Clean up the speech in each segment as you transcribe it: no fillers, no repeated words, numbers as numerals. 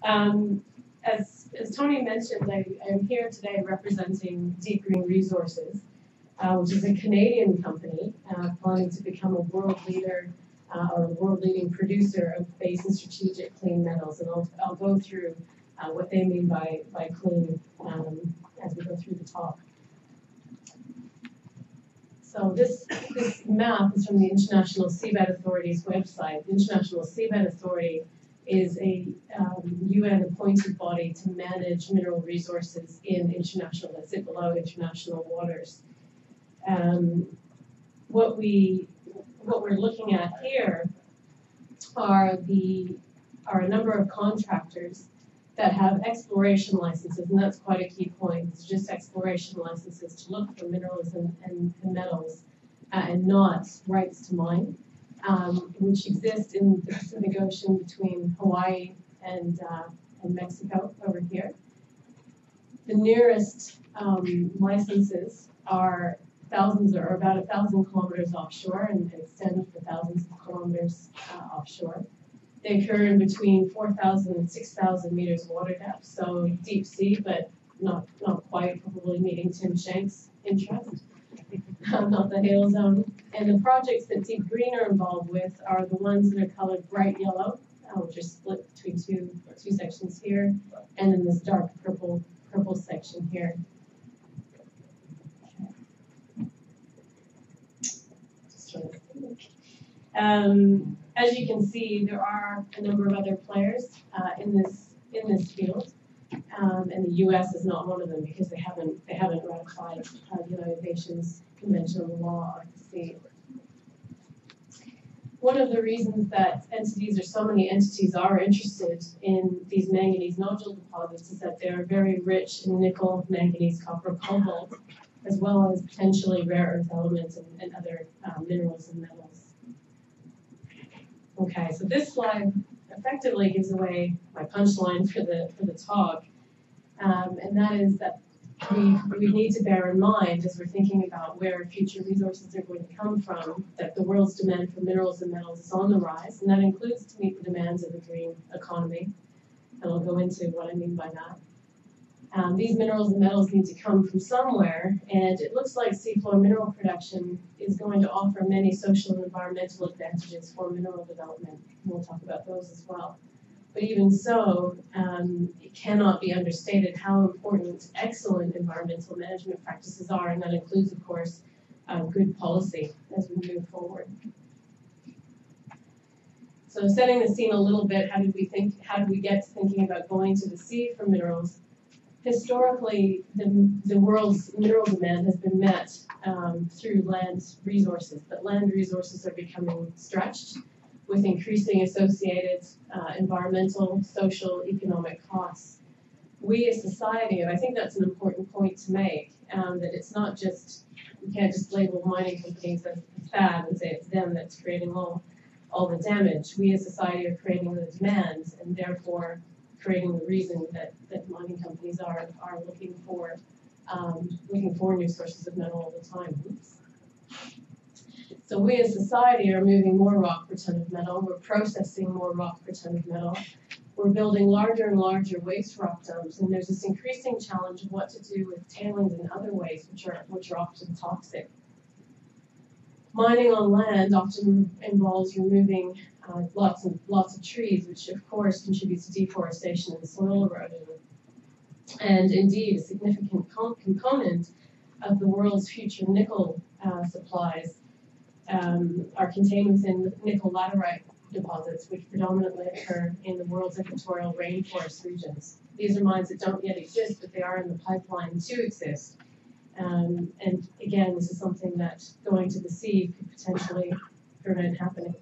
As Tony mentioned, I am here today representing DeepGreen Resources, which is a Canadian company planning to become a world leader or a world-leading producer of base and strategic clean metals. And I'll go through what they mean by clean as we go through the talk. So this map is from the International Seabed Authority's website. The International Seabed Authority is a UN-appointed body to manage mineral resources in international, that sit below international waters. What we're looking at here are a number of contractors that have exploration licenses, and that's quite a key point. It's just exploration licenses to look for minerals and metals, and not rights to mine, which exist in the Pacific Ocean between Hawaii and Mexico over here. The nearest licenses are about 1,000 kilometers offshore and extend for thousands of kilometers offshore. They occur in between 4,000 and 6,000 meters water depth, so deep sea, but not quite, probably meeting Tim Shank's interest, not the hail zone. And the projects that DeepGreen are involved with are the ones that are colored bright yellow, which are split between two sections here, and then this dark purple section here. As you can see, there are a number of other players in this field, and the U.S. is not one of them because they haven't ratified the United Nations Convention on the Law of the Sea. One of the reasons that so many entities are interested in these manganese nodule deposits is that they are very rich in nickel, manganese, copper, cobalt, as well as potentially rare earth elements and other minerals and metals. Okay, so this slide effectively gives away my punchline for the talk, and that is that we need to bear in mind as we're thinking about where future resources are going to come from, that the world's demand for minerals and metals is on the rise, and that includes to meet the demands of the green economy, and I'll go into what I mean by that. These minerals and metals need to come from somewhere, and it looks like seafloor mineral production is going to offer many social and environmental advantages for mineral development. We'll talk about those as well. But even so, it cannot be understated how important excellent environmental management practices are, and that includes, of course, good policy as we move forward. So setting the scene a little bit, how did we get to thinking about going to the sea for minerals? Historically, the world's mineral demand has been met through land resources, but land resources are becoming stretched with increasing associated environmental, social, economic costs. We as society, and I think that's an important point to make, that it's not just, you can't just label mining companies as bad and say it's them that's creating all the damage. We as society are creating the demands, and therefore creating the reason that mining companies are looking for new sources of metal all the time. Oops. So we as society are moving more rock per ton of metal. We're processing more rock per ton of metal. We're building larger and larger waste rock dumps, and there's this increasing challenge of what to do with tailings and other waste, which are often toxic. Mining on land often involves removing lots of trees, which of course contributes to deforestation and soil erosion. And indeed, a significant component of the world's future nickel supplies are contained within nickel laterite deposits, which predominantly occur in the world's equatorial rainforest regions. These are mines that don't yet exist, but they are in the pipeline to exist. And again, this is something that going to the sea could potentially prevent happening.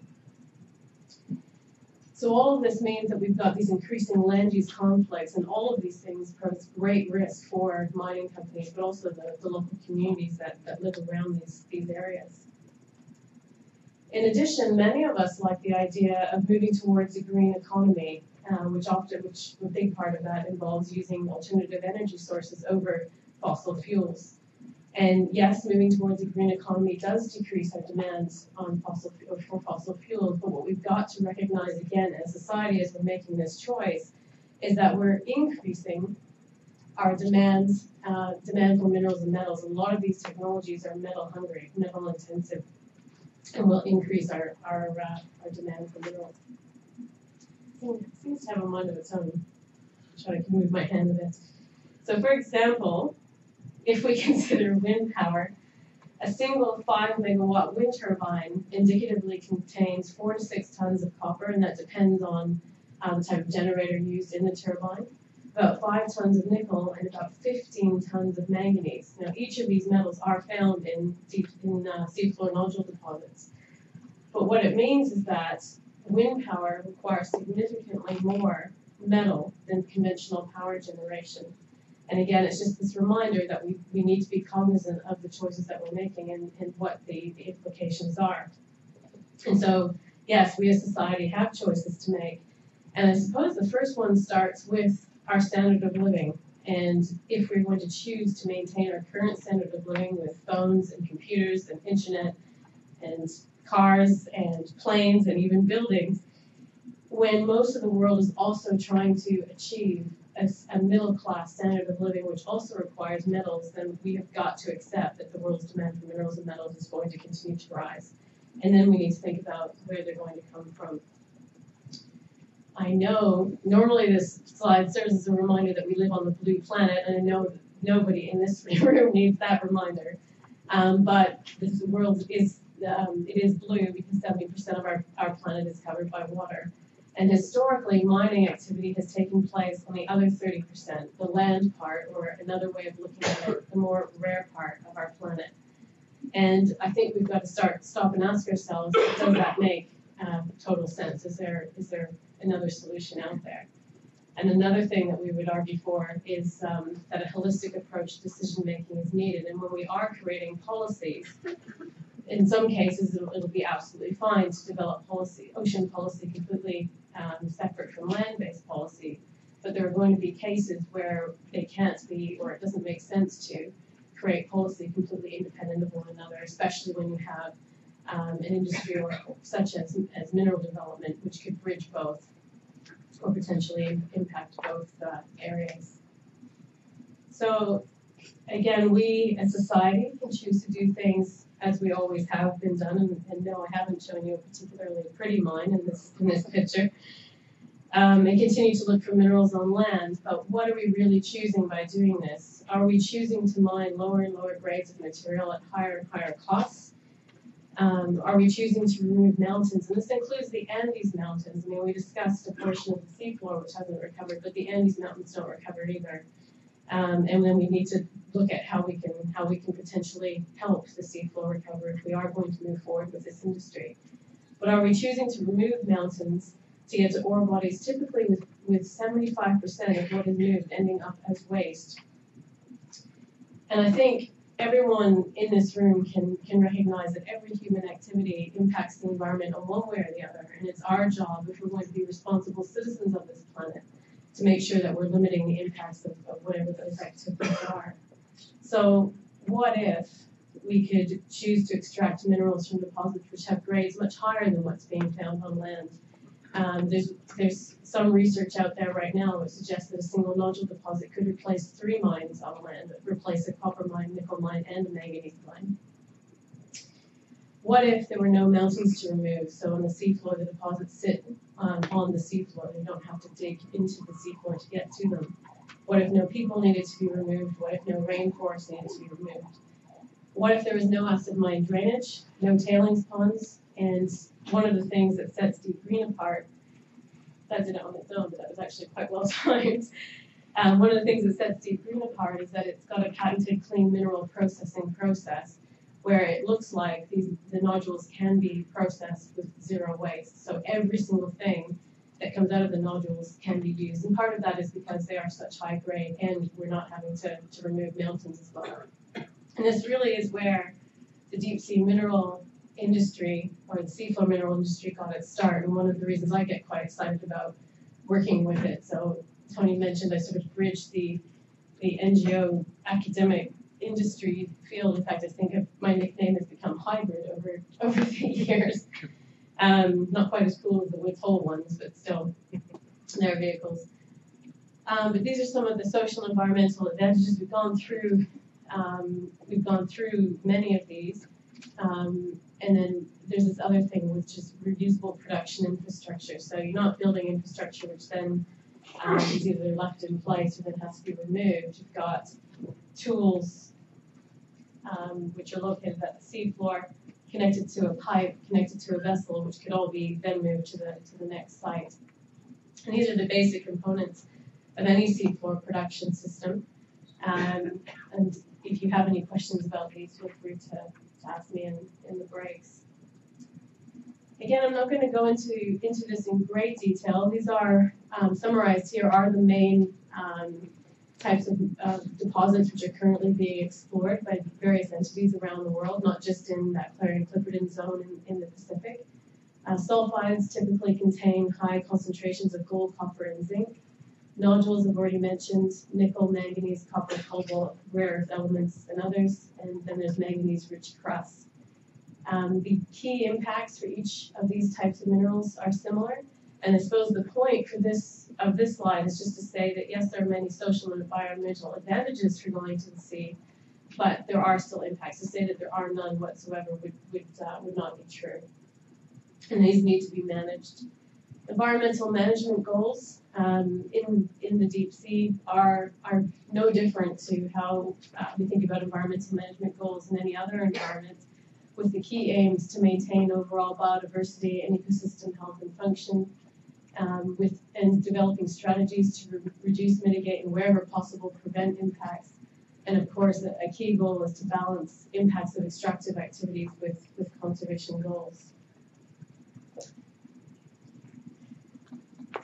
So all of this means that we've got these increasing land use conflicts, and all of these things pose great risk for mining companies, but also the local communities that live around these areas. In addition, many of us like the idea of moving towards a green economy, which a big part of that involves using alternative energy sources over fossil fuels. And yes, moving towards a green economy does decrease our demands on fossil fuels, but what we've got to recognize again as society as we're making this choice is that we're increasing our demand for minerals and metals. A lot of these technologies are metal hungry, metal intensive, and will increase our demand for minerals. It seems to have a mind of its own. I'm trying to move my hand a bit. So, for example, if we consider wind power, a single 5 megawatt wind turbine indicatively contains 4 to 6 tons of copper, and that depends on the type of generator used in the turbine, about 5 tons of nickel, and about 15 tons of manganese. Now, each of these metals are found in seafloor nodule deposits. But what it means is that wind power requires significantly more metal than conventional power generation. And again, it's just this reminder that we need to be cognizant of the choices that we're making and what the implications are. And so, yes, we as society have choices to make. And I suppose the first one starts with our standard of living. And if we're going to choose to maintain our current standard of living with phones and computers and internet and cars and planes and even buildings, when most of the world is also trying to achieve a middle-class standard of living, which also requires metals, then we have got to accept that the world's demand for minerals and metals is going to continue to rise. And then we need to think about where they're going to come from. I know normally this slide serves as a reminder that we live on the blue planet, and I know that nobody in this room needs that reminder. But this world is blue because 70% of our planet is covered by water. And historically, mining activity has taken place on the other 30%, the land part, or another way of looking at it, the more rare part of our planet. And I think we've got to stop and ask ourselves, does that make total sense? Is there another solution out there? And another thing that we would argue for is that a holistic approach to decision making is needed. And when we are creating policies, in some cases it'll be absolutely fine to develop ocean policy completely separate from land-based policy. But there are going to be cases where they can't be, or it doesn't make sense to create policy completely independent of one another, especially when you have an industry such as mineral development, which could bridge both or potentially impact both areas. So again, we as society can choose to do things as we always have been done, and no, I haven't shown you a particularly pretty mine in this picture, and continue to look for minerals on land. But what are we really choosing by doing this? Are we choosing to mine lower and lower grades of material at higher and higher costs? Are we choosing to remove mountains? And this includes the Andes Mountains. I mean, we discussed a portion of the seafloor which hasn't recovered, but the Andes Mountains don't recover either. And then we need to look at how we can potentially help the seafloor recover if we are going to move forward with this industry. But are we choosing to remove mountains to get to ore bodies, typically with 75% of what is moved ending up as waste? And I think everyone in this room can recognize that every human activity impacts the environment in one way or the other, and it's our job, if we're going to be responsible citizens of this planet, to make sure that we're limiting the impacts of whatever those activities are. So what if we could choose to extract minerals from deposits which have grades much higher than what's being found on land? There's some research out there right now that suggests that a single nodule deposit could replace 3 mines on land, replace a copper mine, nickel mine, and a manganese mine. What if there were no mountains to remove? So on the seafloor, the deposits sit on the seafloor. They don't have to dig into the seafloor to get to them. What if no people needed to be removed? What if no rainforest needed to be removed? What if there was no acid mine drainage, no tailings ponds? And one of the things that sets DeepGreen apart, that did it on its own, but that was actually quite well timed. One of the things that sets DeepGreen apart is that it's got a patented clean mineral processing process where it looks like the nodules can be processed with 0 waste. So every single thing that comes out of the nodules can be used. And part of that is because they are such high grade and we're not having to remove mountains as well. And this really is where the deep sea mineral industry, or the seafloor mineral industry, got its start, and one of the reasons I get quite excited about working with it. So Tony mentioned I sort of bridged the NGO academic industry field. In fact, I think my nickname has become hybrid over the years. Not quite as cool as the Woods Hole ones, but still, they're vehicles. But these are some of the social and environmental advantages. We've gone through many of these. And then there's this other thing, which is reusable production infrastructure. So you're not building infrastructure which then is either left in place or then has to be removed. You've got tools which are located at the seafloor, connected to a pipe, connected to a vessel, which could all be then moved to the next site. And these are the basic components of any seafloor production system. And if you have any questions about these, feel free to ask me in the breaks. Again, I'm not going to go into this in great detail. These are summarized here are the main types of deposits which are currently being explored by various entities around the world, not just in that Clarion-Clipperton zone in the Pacific. Sulfides typically contain high concentrations of gold, copper, and zinc. Nodules, I've already mentioned, nickel, manganese, copper, cobalt, rare earth elements, and others. And then there's manganese-rich crusts. The key impacts for each of these types of minerals are similar. And I suppose the point for this slide is just to say that yes, there are many social and environmental advantages for going to the sea, but there are still impacts. To say that there are none whatsoever would not be true. And these need to be managed. Environmental management goals in the deep sea are no different to how we think about environmental management goals in any other environment, with the key aims to maintain overall biodiversity and ecosystem health and function, and developing strategies to reduce, mitigate, and wherever possible prevent impacts. And of course, a key goal is to balance impacts of extractive activities with conservation goals.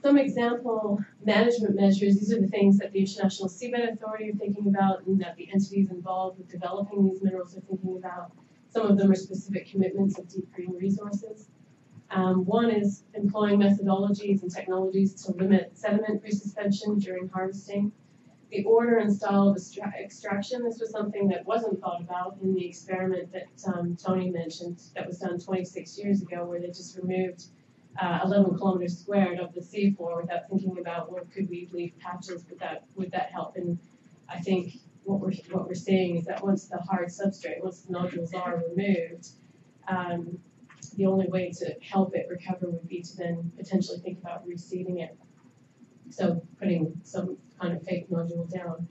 Some example management measures, these are the things that the International Seabed Authority are thinking about and that the entities involved with developing these minerals are thinking about. Some of them are specific commitments of DeepGreen resources. One is employing methodologies and technologies to limit sediment resuspension during harvesting. The order and style of extraction, this was something that wasn't thought about in the experiment that Tony mentioned that was done 26 years ago, where they just removed 11 kilometers squared of the seafloor without thinking about, well, could we leave patches? Would that help? And I think what we're seeing is that once the hard substrate, once the nodules are removed, the only way to help it recover would be to then potentially think about reseeding it. So putting some kind of fake nodule down.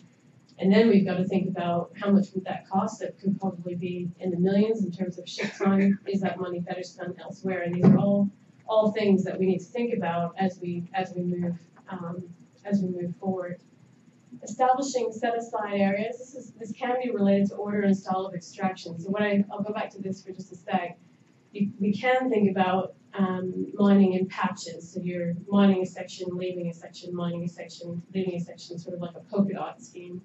And then we've got to think about how much would that cost. That could probably be in the millions in terms of ship time. Is that money better spent elsewhere? And these are all things that we need to think about as we move forward. Establishing set-aside areas. This can be related to order and style of extraction. So I'll go back to this for just a sec. We can think about mining in patches. So you're mining a section, leaving a section, mining a section, leaving a section, sort of like a polka dot scheme.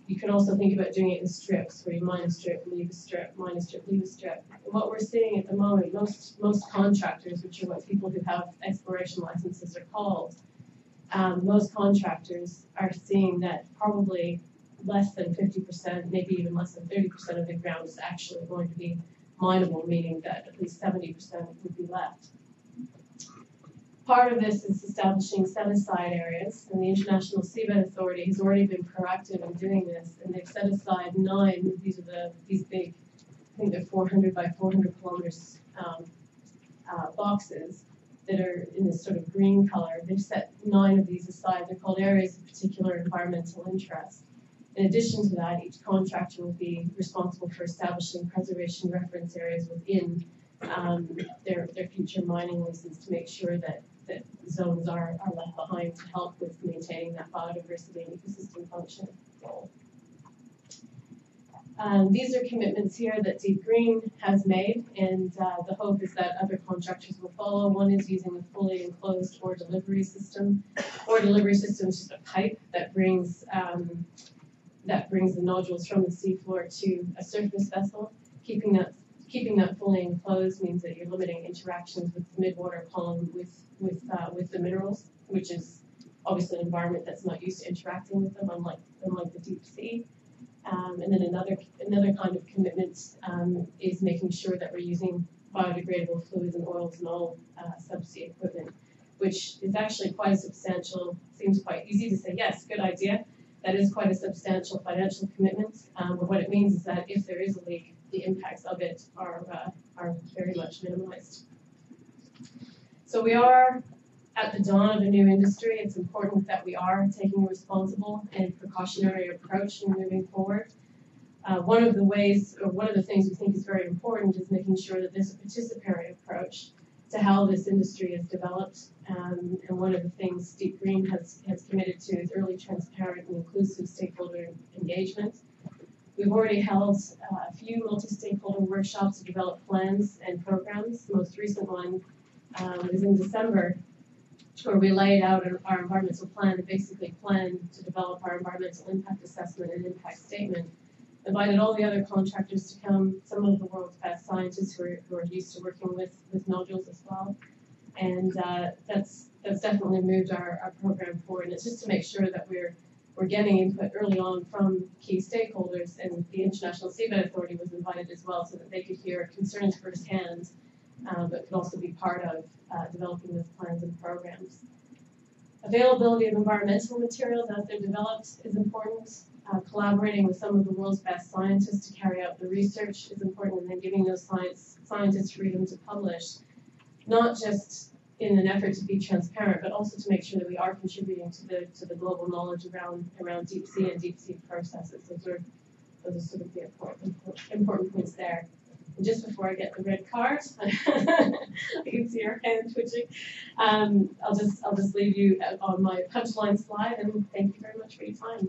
You can also think about doing it in strips, where you mine a strip, leave a strip, mine a strip, leave a strip. And what we're seeing at the moment, most contractors, which are what people who have exploration licenses are called, most contractors are seeing that probably less than 50%, maybe even less than 30% of the ground is actually going to be mineable, meaning that at least 70% would be left. Part of this is establishing set-aside areas, and the International Seabed Authority has already been proactive in doing this, and they've set aside 9. These big, I think they're 400 by 400 kilometers boxes that are in this sort of green color. They've set 9 of these aside. They're called areas of particular environmental interest. In addition to that, each contractor will be responsible for establishing preservation reference areas within their future mining leases to make sure that zones are left behind to help with maintaining that biodiversity and ecosystem function goal. These are commitments here that DeepGreen has made, and the hope is that other contractors will follow. One is using a fully enclosed ore delivery system. Ore delivery system is just a pipe that brings the nodules from the seafloor to a surface vessel. Keeping that fully enclosed means that you're limiting interactions with the midwater column with the minerals, which is obviously an environment that's not used to interacting with them, unlike the deep sea. And then another kind of commitment is making sure that we're using biodegradable fluids and oils in all subsea equipment, which is actually quite a substantial, seems quite easy to say, yes, good idea. That is quite a substantial financial commitment, but what it means is that if there is a leak, the impacts of it are very much minimized. So we are at the dawn of a new industry. It's important that we are taking a responsible and precautionary approach in moving forward. One of the things we think is very important is making sure that there's a participatory approach to how this industry is developed. And one of the things DeepGreen has committed to is early, transparent, and inclusive stakeholder engagement. We've already held a few multi-stakeholder workshops to develop plans and programs. The most recent one was in December, where we laid out our environmental plan and basically planned to develop our environmental impact assessment and impact statement. Invited all the other contractors to come, some of the world's best scientists who are used to working with nodules as well. And that's definitely moved our program forward. And it's just to make sure that we're getting input early on from key stakeholders, and the International Seabed Authority was invited as well so that they could hear concerns firsthand, but could also be part of developing those plans and programs. Availability of environmental materials as they're developed is important. Collaborating with some of the world's best scientists to carry out the research is important, and then giving those scientists freedom to publish, not just in an effort to be transparent, but also to make sure that we are contributing to the global knowledge around deep sea and deep sea processes. Those are sort of the important points there. And just before I get the red card, I can see your hand twitching. I'll just leave you on my punchline slide, and thank you very much for your time.